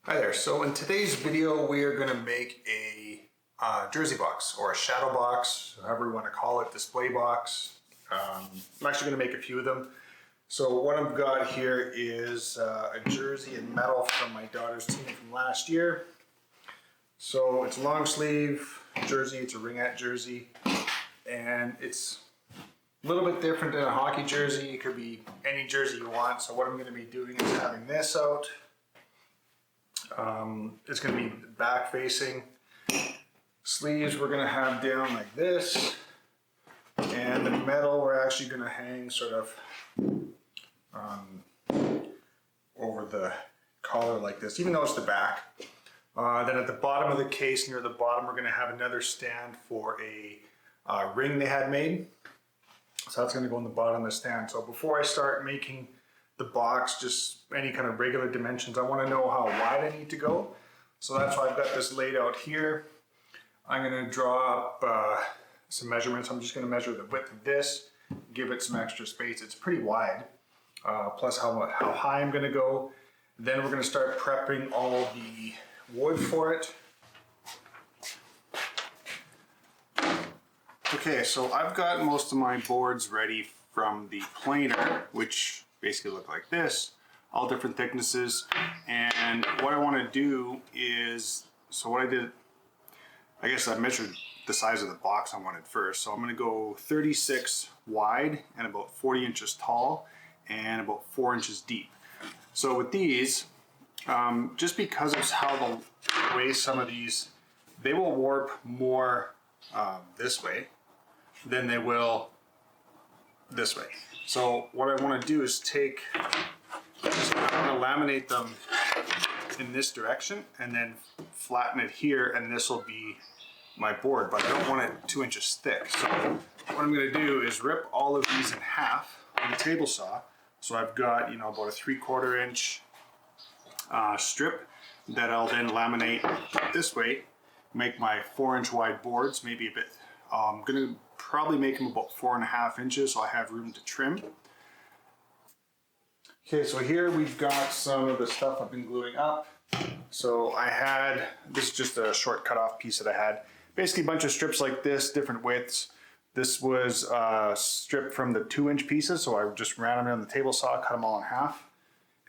Hi there. So in today's video, we are going to make a jersey box or a shadow box, however you want to call it, display box. I'm actually going to make a few of them. So what I've got here is a jersey in metal from my daughter's team from last year. So it's a long sleeve jersey, it's a ringette jersey, and it's a little bit different than a hockey jersey. It could be any jersey you want. So what I'm going to be doing is having this out. It's going to be back facing. Sleeves we're going to have down like this, and the metal we're actually going to hang sort of over the collar like this, even though it's the back. Then at the bottom of the case, near the bottom, we're going to have another stand for a ring they had made. So that's going to go in the bottom of the stand. So before I start making the box, just any kind of regular dimensions, I want to know how wide I need to go. So that's why I've got this laid out here. I'm going to draw up some measurements. I'm just going to measure the width of this, give it some extra space. It's pretty wide, plus how high I'm going to go. Then we're going to start prepping all the wood for it. Okay, so I've got most of my boards ready from the planer, which basically look like this, all different thicknesses. And what I want to do is, so what I did, I guess I measured the size of the box I wanted first. So I'm going to go 36 wide and about 40 inches tall and about 4 inches deep. So with these, just because of how the way some of these, they will warp more this way than they will this way. So what I want to do is I'm going to laminate them in this direction and then flatten it here, and this will be my board, but I don't want it 2 inches thick. So what I'm going to do is rip all of these in half on the table saw. So I've got, about a 3/4 inch strip that I'll then laminate this way, make my 4 inch wide boards, maybe a bit. I'm going to probably make them about 4.5 inches so I have room to trim. Okay, so here we've got some of the stuff I've been gluing up. So this is just a short cut off piece that I had. Basically a bunch of strips like this, different widths. This was stripped from the 2-inch pieces, so I just ran them on the table saw, cut them all in half,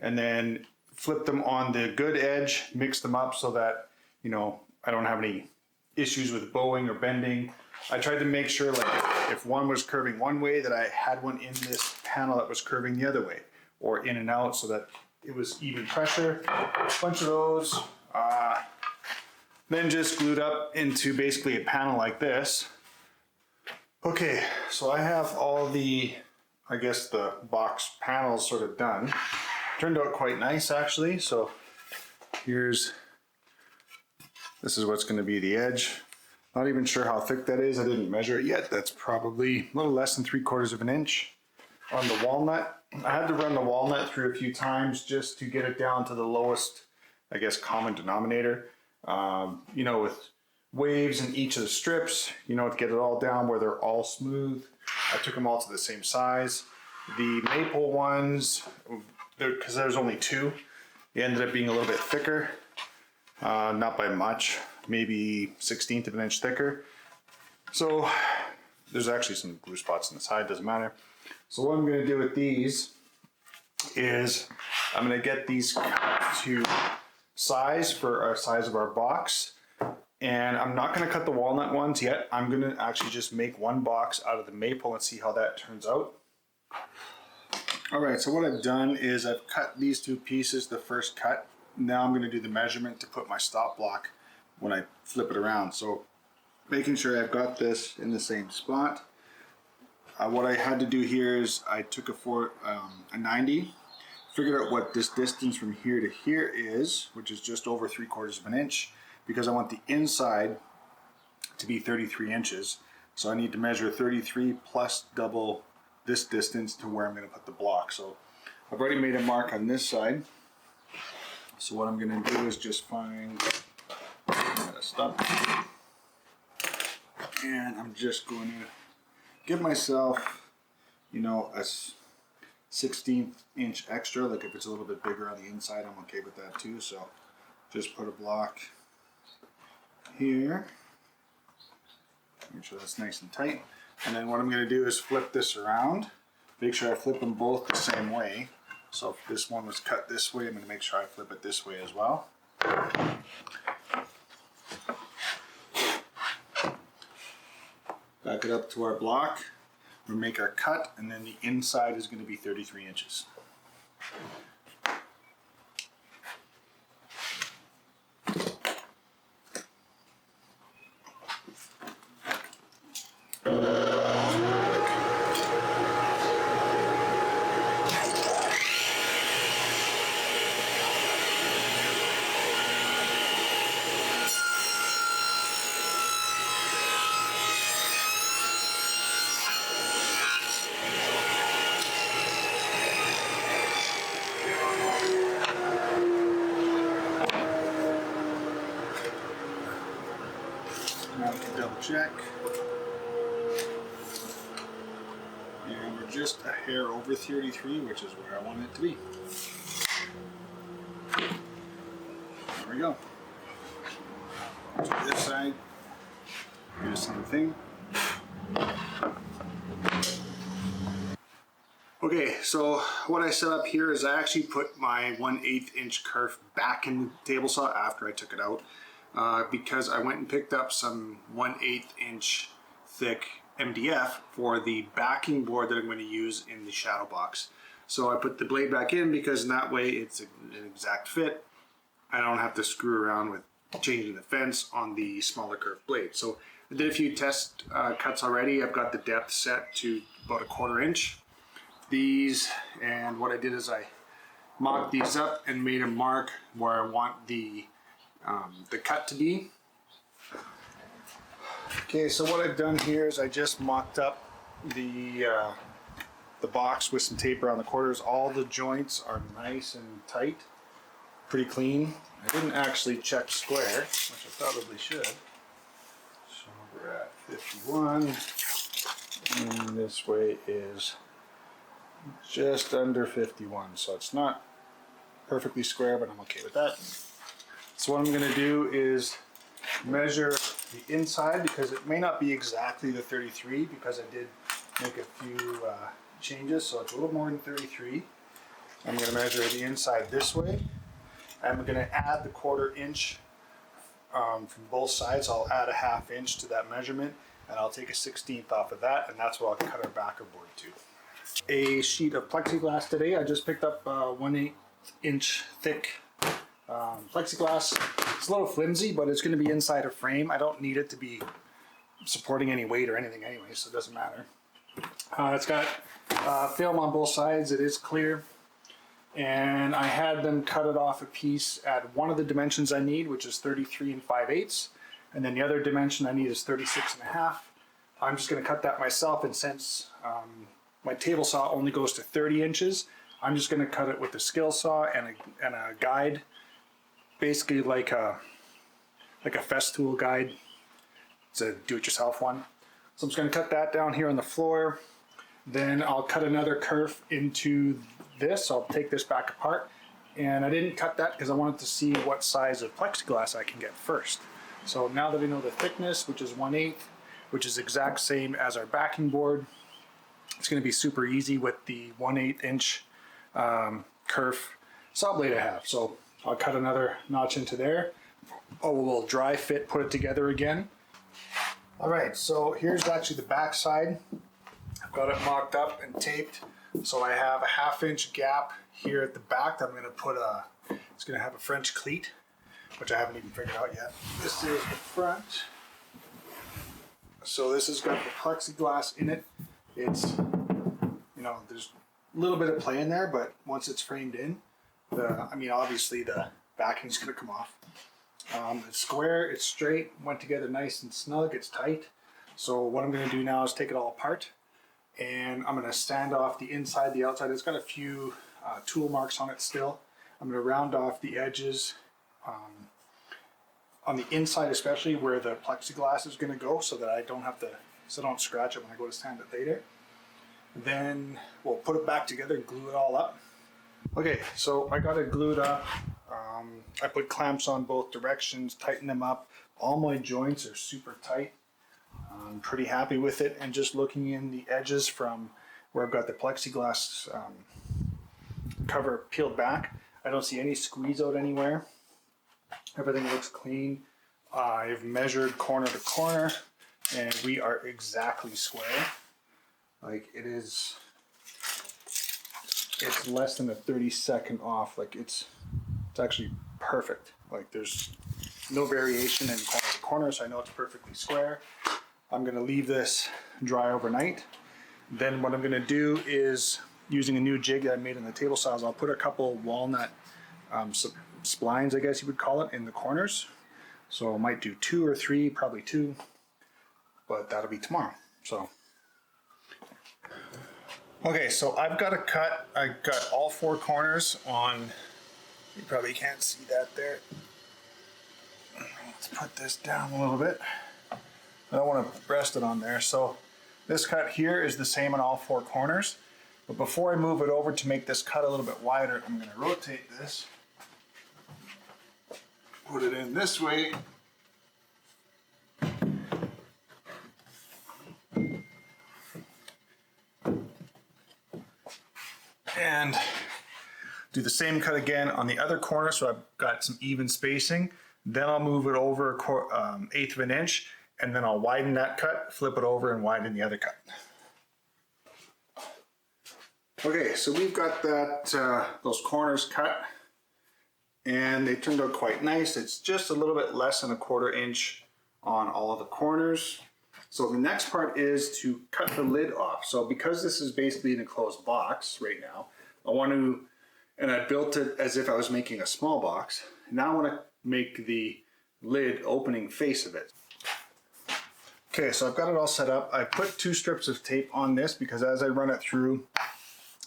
and then flipped them on the good edge, mixed them up so that, I don't have any issues with bowing or bending. I tried to make sure, like, if one was curving one way, that I had one in this panel that was curving the other way, or in and out, so that it was even pressure. A bunch of those, then just glued up into basically a panel like this. Okay, so I have all the, the box panels sort of done. Turned out quite nice, actually. So this is what's going to be the edge. Not even sure how thick that is. I didn't measure it yet. That's probably a little less than 3/4 of an inch. On the walnut, I had to run the walnut through a few times just to get it down to the lowest, common denominator. With waves in each of the strips, to get it all down where they're all smooth. I took them all to the same size. The maple ones, because there's only two, they ended up being a little bit thicker. Not by much, maybe 1/16 of an inch thicker. So there's actually some glue spots on the side, doesn't matter. So what I'm going to do with these is I'm going to get these cut to size for our size of our box. And I'm not going to cut the walnut ones yet. I'm going to actually just make one box out of the maple and see how that turns out. Alright, so what I've done is I've cut these two pieces, the first cut. Now I'm going to do the measurement to put my stop block when I flip it around. So making sure I've got this in the same spot. What I had to do here is I took a 90, figured out what this distance from here to here is, which is just over 3/4 of an inch, because I want the inside to be 33 inches. So I need to measure 33 plus double this distance to where I'm going to put the block. So I've already made a mark on this side. So what I'm going to do is just find a stump, and I'm just going to give myself, a 1/16 inch extra. Like if it's a little bit bigger on the inside, I'm okay with that too. So Just put a block here. Make sure that's nice and tight. And then what I'm going to do is flip this around. Make sure I flip them both the same way. So if this one was cut this way, I'm going to make sure I flip it this way as well. Back it up to our block. We'll make our cut, and then the inside is going to be 33 inches. Now we can double check. And we're just a hair over 33, which is where I want it to be. There we go. To this side, do the same thing. Okay, so what I set up here is I actually put my 1/8 inch kerf back in the table saw after I took it out. Because I went and picked up some 1/8 inch thick MDF for the backing board that I'm going to use in the shadow box. So I put the blade back in because in that way it's an exact fit. I don't have to screw around with changing the fence on the smaller curved blade. So I did a few test cuts already. I've got the depth set to about 1/4 inch. These, and what I did is I mocked these up and made a mark where I want the cut to be. Okay, so what I've done here is I just mocked up the box with some tape around the corners. All the joints are nice and tight, pretty clean. I didn't actually check square, which I probably should. So we're at 51, and this way is just under 51, so it's not perfectly square, but I'm okay with that. So what I'm going to do is measure the inside, because it may not be exactly the 33 because I did make a few changes, so it's a little more than 33. I'm going to measure the inside this way. I'm going to add the 1/4 inch from both sides. I'll add a 1/2 inch to that measurement, and I'll take a 1/16 off of that, and that's what I'll cut our backer board to. A sheet of plexiglass today. I just picked up 1/8 inch thick plexiglass. It's a little flimsy, but it's going to be inside a frame. I don't need it to be supporting any weight or anything anyway, so it doesn't matter. It's got film on both sides. It is clear, and I had them cut it off a piece at one of the dimensions I need, which is 33 5/8, and then the other dimension I need is 36 1/2. I'm just going to cut that myself, and since my table saw only goes to 30 inches, I'm just going to cut it with a skill saw and a guide, basically like a Festool guide. It's a do-it-yourself one. So I'm just going to cut that down here on the floor. Then I'll cut another kerf into this. I'll take this back apart, and I didn't cut that because I wanted to see what size of plexiglass I can get first. So now that I know the thickness, which is 1/8, which is exact same as our backing board, it's going to be super easy with the 1/8 inch kerf saw blade I have. So I'll cut another notch into there. Oh, we'll dry fit, put it together again. All right, so here's actually the back side. I've got it mocked up and taped. So I have a 1/2 inch gap here at the back that I'm going to put it's going to have a French cleat, which I haven't even figured out yet. This is the front. So this has got the plexiglass in it. It's, there's a little bit of play in there, but once it's framed in, obviously the backing's going to come off. It's square, it's straight, went together nice and snug, it's tight. So what I'm going to do now is take it all apart, and I'm going to sand off the inside, the outside. It's got a few tool marks on it still. I'm going to round off the edges on the inside, especially where the plexiglass is going to go, so that I don't scratch it when I go to sand it later. Then we'll put it back together and glue it all up. Okay, so I got it glued up. I put clamps on both directions, tighten them up. All my joints are super tight. I'm pretty happy with it, and just looking in the edges from where I've got the plexiglass cover peeled back, I don't see any squeeze out anywhere. Everything looks clean. I've measured corner to corner, and we are exactly square. Like it's less than a 30-second off. Like it's actually perfect. Like there's no variation in corner to corner, so I know it's perfectly square. I'm gonna leave this dry overnight. Then what I'm gonna do is, using a new jig that I made in the table saws, I'll put a couple walnut splines, I guess you would call it, in the corners. So I might do 2 or 3, probably 2, but that'll be tomorrow. So, okay, so I've got a cut. I got all 4 corners on. You probably can't see that there. Let's put this down a little bit. I don't want to rest it on there. So this cut here is the same on all 4 corners. But before I move it over to make this cut a little bit wider, I'm going to rotate this. Put it in this way. And do the same cut again on the other corner, so I've got some even spacing. Then I'll move it over 1/8 of an inch, and then I'll widen that cut, flip it over, and widen the other cut. Okay, so we've got that those corners cut, and they turned out quite nice. It's just a little bit less than a 1/4 inch on all of the corners. So the next part is to cut the lid off. So because this is basically an enclosed box right now, I want to, and I built it as if I was making a small box. Now I want to make the lid opening face of it. Okay, so I've got it all set up. I put 2 strips of tape on this because as I run it through,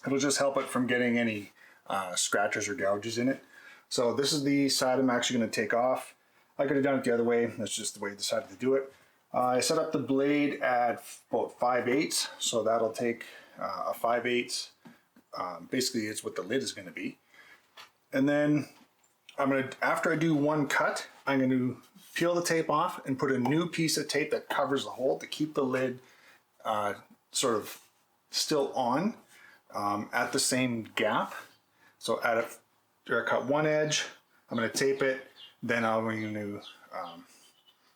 it'll just help it from getting any scratches or gouges in it. So this is the side I'm actually going to take off. I could have done it the other way. That's just the way I decided to do it. I set up the blade at about 5/8, so that'll take a 5/8. Basically, it's what the lid is going to be. And then after I do 1 cut, I'm going to peel the tape off and put a new piece of tape that covers the hole to keep the lid sort of still on at the same gap. So after I cut 1 edge, I'm going to tape it. Then I'm going to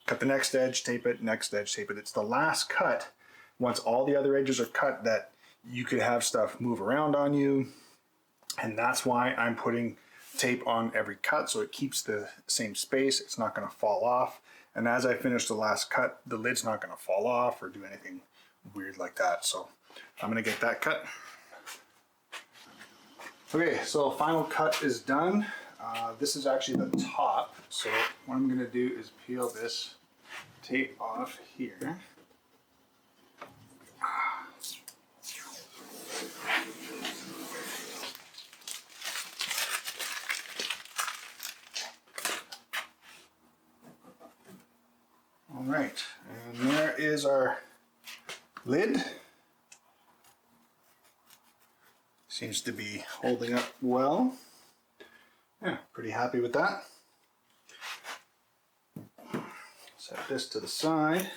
cut the next edge, tape it, next edge, tape it. It's the last cut, once all the other edges are cut, that you could have stuff move around on you. And that's why I'm putting tape on every cut, so it keeps the same space. It's not going to fall off. And as I finish the last cut, the lid's not going to fall off or do anything weird like that. So I'm going to get that cut. Okay, so final cut is done. This is actually the top. So what I'm going to do is peel this tape off here. All right, and there is our lid. Seems to be holding up well. Yeah, pretty happy with that. Set this to the side.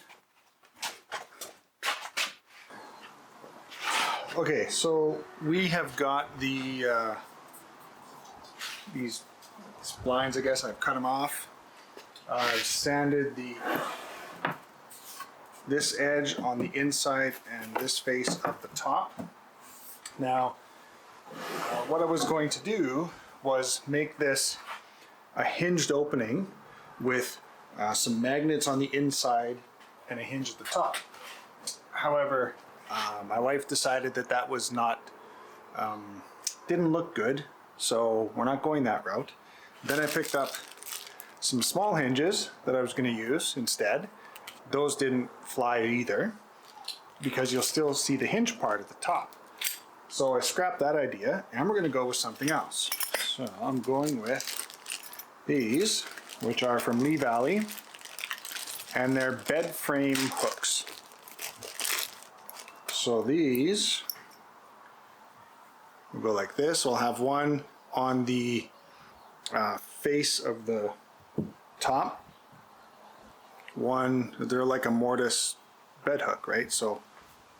Okay, so we have got the these splines, I guess. I've cut them off. I've sanded this edge on the inside and this face of the top. Now, what I was going to do was make this a hinged opening with some magnets on the inside and a hinge at the top. However, my wife decided that that was not, didn't look good, so we're not going that route. Then I picked up some small hinges that I was going to use instead. Those didn't fly either, because you'll still see the hinge part at the top. So I scrapped that idea, and we're going to go with something else. So I'm going with these, which are from Lee Valley, and they're bed frame hooks. So these We'll go like this. We'll have one on the face of the top. One, they're like a mortise bed hook, right? So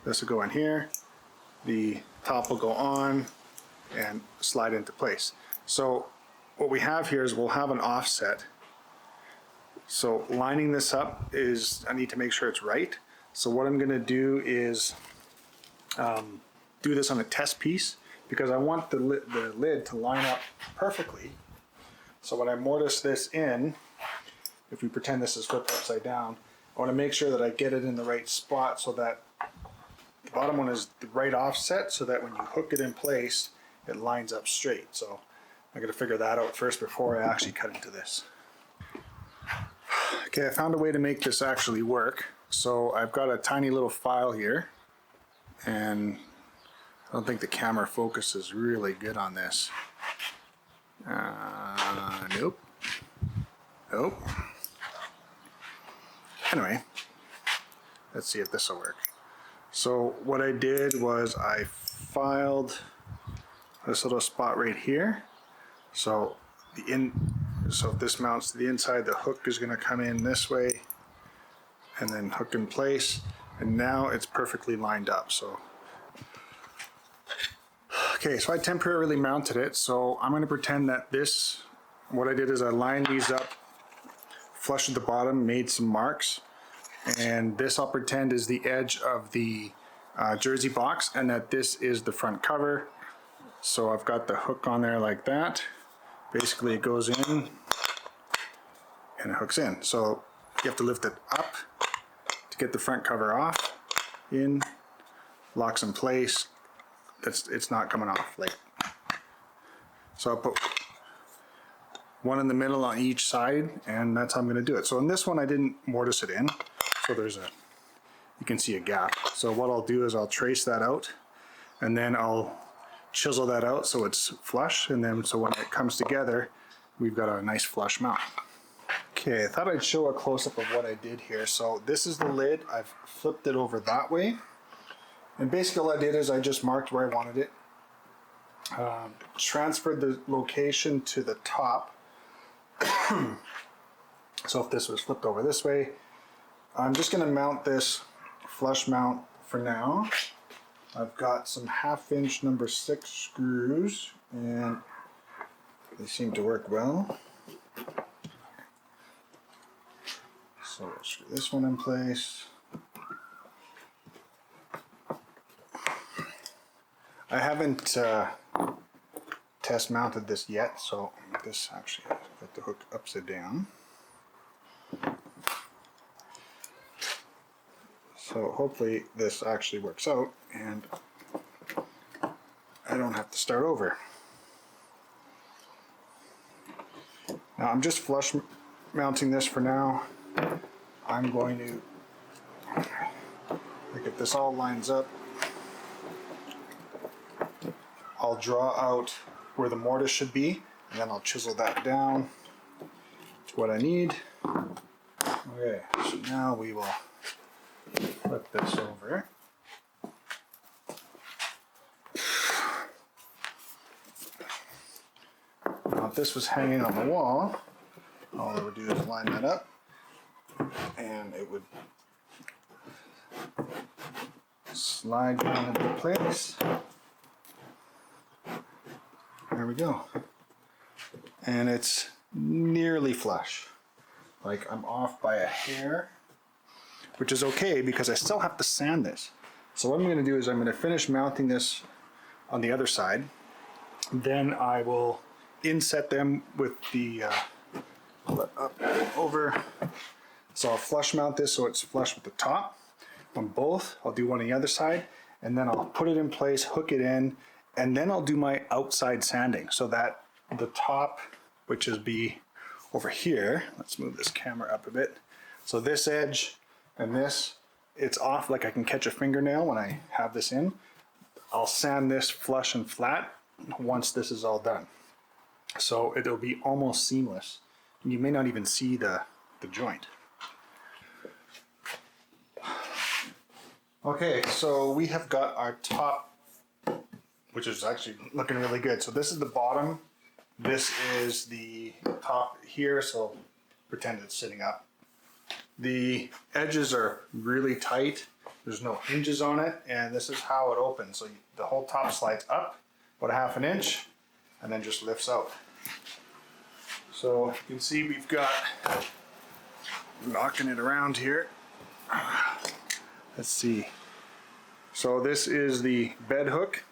this will go in here. The top will go on and slide into place. So what we have here is we'll have an offset. So lining this up is, I need to make sure it's right. So what I'm gonna do is do this on a test piece because I want the lid to line up perfectly. So when I mortise this in, if we pretend this is flipped upside down, I want to make sure that I get it in the right spot so that the bottom one is the right offset so that when you hook it in place, it lines up straight. So I got to figure that out first before I actually cut into this. Okay, I found a way to make this actually work. So I've got a tiny little file here, and I don't think the camera focus is really good on this. Nope. Nope. Anyway, let's see if this will work. So what I did was I filed this little spot right here. So if this mounts to the inside, the hook is going to come in this way and then hook in place. And now it's perfectly lined up. So okay, so I temporarily mounted it. So I'm going to pretend that what I did is I lined these up, flush at the bottom, made some marks, and this I'll pretend is the edge of the jersey box, and that this is the front cover. So I've got the hook on there like that. Basically it goes in and it hooks in. So you have to lift it up to get the front cover off, in, locks in place. It's not coming off. So I'll put one in the middle on each side, and that's how I'm going to do it. So in this one I didn't mortise it in, so you can see a gap. So what I'll do is I'll trace that out, and then I'll chisel that out so it's flush, and then so when it comes together, we've got a nice flush mount. Okay, I thought I'd show a close-up of what I did here. So this is the lid. I've flipped it over that way, and basically all I did is I just marked where I wanted it, transferred the location to the top. So if this was flipped over this way, I'm just going to mount this flush mount for now. I've got some 1/2" number 6 screws, and they seem to work well. So we'll screw this one in place. I haven't test mounted this yet, so this actually has got the hook upside down. So hopefully this actually works out and I don't have to start over. Now I'm just flush mounting this for now. I'm going to, if this all lines up, I'll draw out where the mortise should be, and then I'll chisel that down to what I need. Okay, so now we will flip this over. Now if this was hanging on the wall, all I would do is line that up, and it would slide down into place. There we go. And it's nearly flush. Like I'm off by a hair, which is okay because I still have to sand this. So what I'm going to do is I'm going to finish mounting this on the other side. Then I will inset them with the up over. So I'll flush mount this so it's flush with the top on both. I'll do one on the other side, and then I'll put it in place, hook it in, and then I'll do my outside sanding so that the top, which is be over here, let's move this camera up a bit. So this edge and this, it's off like I can catch a fingernail when I have this in. I'll sand this flush and flat once this is all done. So it'll be almost seamless. You may not even see the joint. Okay, so we have got our top which is actually looking really good. So this is the bottom. This is the top here, so pretend it's sitting up. The edges are really tight. There's no hinges on it, and this is how it opens. So the whole top slides up about 1/2 inch and then just lifts out. So you can see we've got, knocking it around here. Let's see. So this is the bed hook.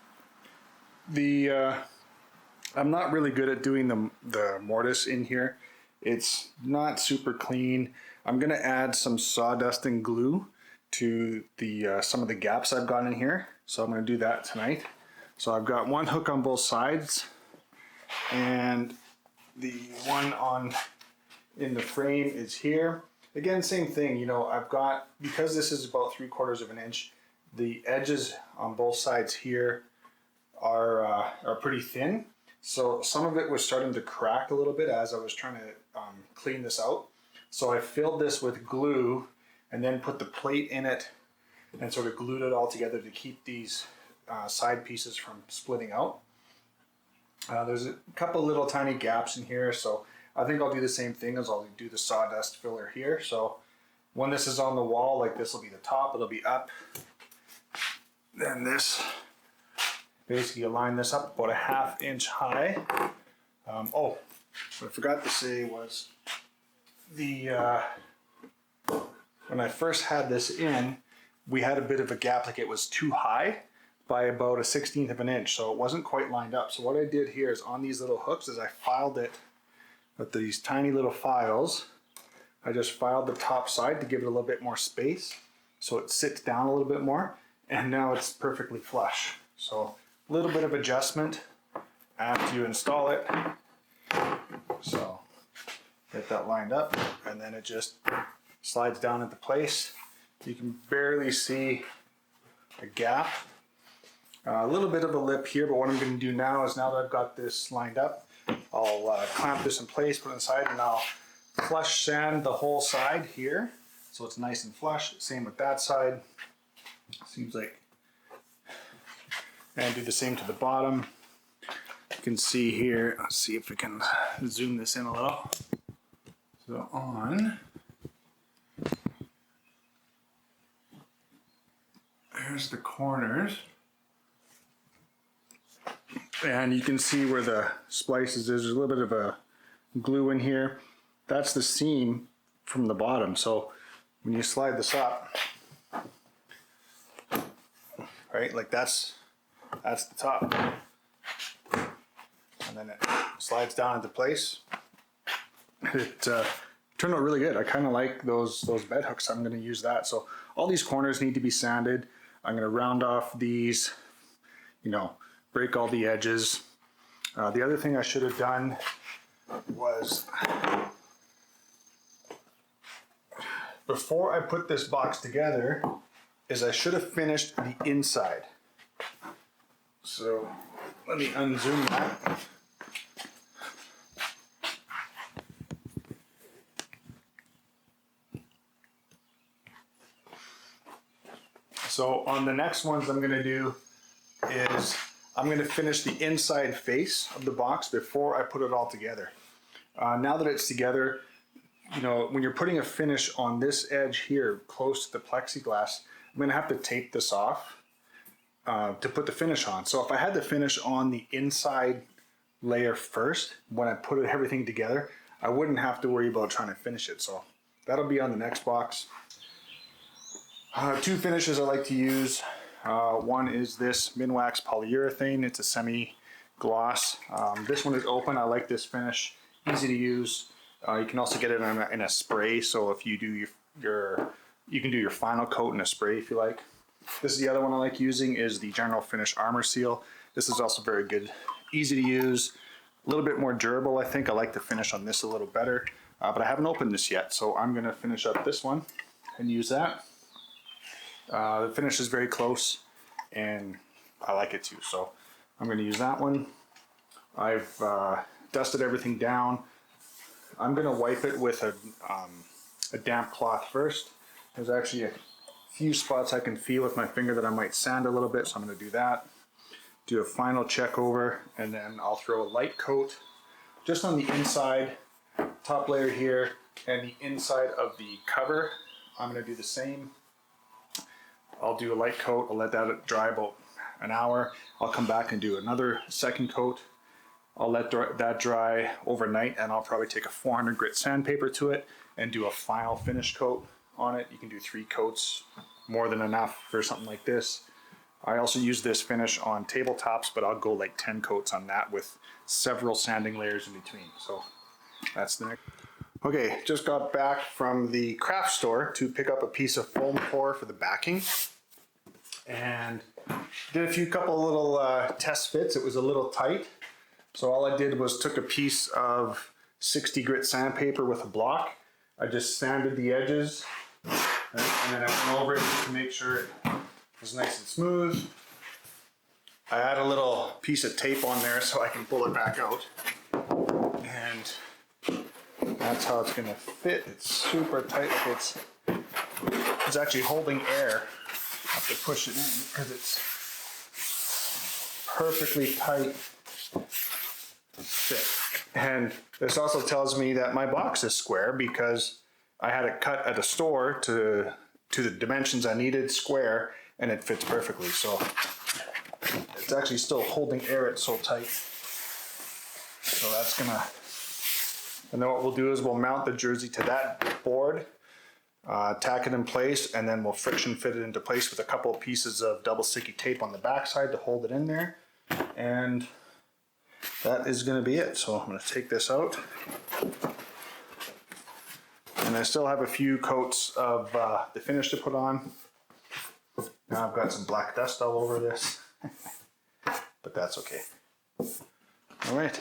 I'm not really good at doing the mortise in here. It's not super clean. I'm gonna add some sawdust and glue to the some of the gaps I've got in here. So I'm gonna do that tonight. So I've got one hook on both sides, and the one in the frame is here. Again, same thing, you know, I've got, because this is about 3/4 of an inch, the edges on both sides here are pretty thin. So some of it was starting to crack a little bit as I was trying to clean this out. So I filled this with glue and then put the plate in it and sort of glued it all together to keep these side pieces from splitting out. There's a couple little tiny gaps in here, so I think I'll do the same thing as I'll do the sawdust filler here. So when this is on the wall, like this will be the top, it'll be up. Then this, basically align this up about 1/2 inch high. Oh, what I forgot to say was when I first had this in, we had a bit of a gap, like it was too high by about 1/16 of an inch, so it wasn't quite lined up. So what I did here is on these little hooks is I filed it with these tiny little files. I just filed the top side to give it a little bit more space so it sits down a little bit more, and now it's perfectly flush. So a little bit of adjustment after you install it. So get that lined up, and then it just slides down into place. You can barely see a gap. A little bit of a lip here, but what I'm going to do now is, now that I've got this lined up, I'll clamp this in place, put it inside, and I'll flush sand the whole side here so it's nice and flush. Same with that side. Seems like, and do the same to the bottom. You can see here, let's see if we can zoom this in a little. So on, there's the corners. And you can see where the splices is. There's a little bit of a glue in here. That's the seam from the bottom. So when you slide this up, right, like that's the top. And then it slides down into place. It turned out really good. I kind of like those bed hooks. I'm going to use that. So all these corners need to be sanded. I'm going to round off these, you know, break all the edges. The other thing I should have done was, before I put this box together, is I should have finished the inside. So let me unzoom that. So on the next ones I'm going to do is I'm going to finish the inside face of the box before I put it all together. Now that it's together, you know, when you're putting a finish on this edge here close to the plexiglass, I'm going to have to tape this off to put the finish on. So if I had the finish on the inside layer first, when I put everything together, I wouldn't have to worry about trying to finish it. So that'll be on the next box. Two finishes I like to use. One is this Minwax polyurethane. It's a semi-gloss. This one is open. I like this finish. Easy to use. You can also get it in a spray. So if you do you can do your final coat in a spray if you like. This is the other one I like using, is the General Finish Armor Seal. This is also very good. Easy to use. A little bit more durable, I think. I like the finish on this a little better. But I haven't opened this yet. So I'm going to finish up this one and use that. The finish is very close, and I like it too, so I'm going to use that one. I've dusted everything down. I'm going to wipe it with a damp cloth first. There's actually a few spots I can feel with my finger that I might sand a little bit, so I'm going to do that. do a final check over, and then I'll throw a light coat just on the inside, top layer here, and the inside of the cover. I'm going to do the same. I'll do a light coat. I'll let that dry about an hour. I'll come back and do another second coat. I'll let that dry overnight, and I'll probably take a 400 grit sandpaper to it and do a final finish coat on it. You can do 3 coats, more than enough for something like this. I also use this finish on tabletops, but I'll go like 10 coats on that with several sanding layers in between. So that's the next. Okay, just got back from the craft store to pick up a piece of foam core for the backing, and did a couple little test fits. It was a little tight, so all I did was took a piece of 60 grit sandpaper with a block. I just sanded the edges, and then I went over it to make sure it was nice and smooth. I add a little piece of tape on there so I can pull it back out, and that's how it's gonna fit. It's super tight. It's actually holding air. I have to push it in because it's perfectly tight fit. And this also tells me that my box is square because I had it cut at a store to the dimensions I needed, square, and it fits perfectly. So it's actually still holding air. It's so tight. So that's gonna, and then what we'll do is we'll mount the jersey to that board, tack it in place, and then we'll friction fit it into place with a couple of pieces of double sticky tape on the backside to hold it in there. And that is going to be it. So I'm going to take this out. And I still have a few coats of the finish to put on. Now I've got some black dust all over this, but that's okay. All right.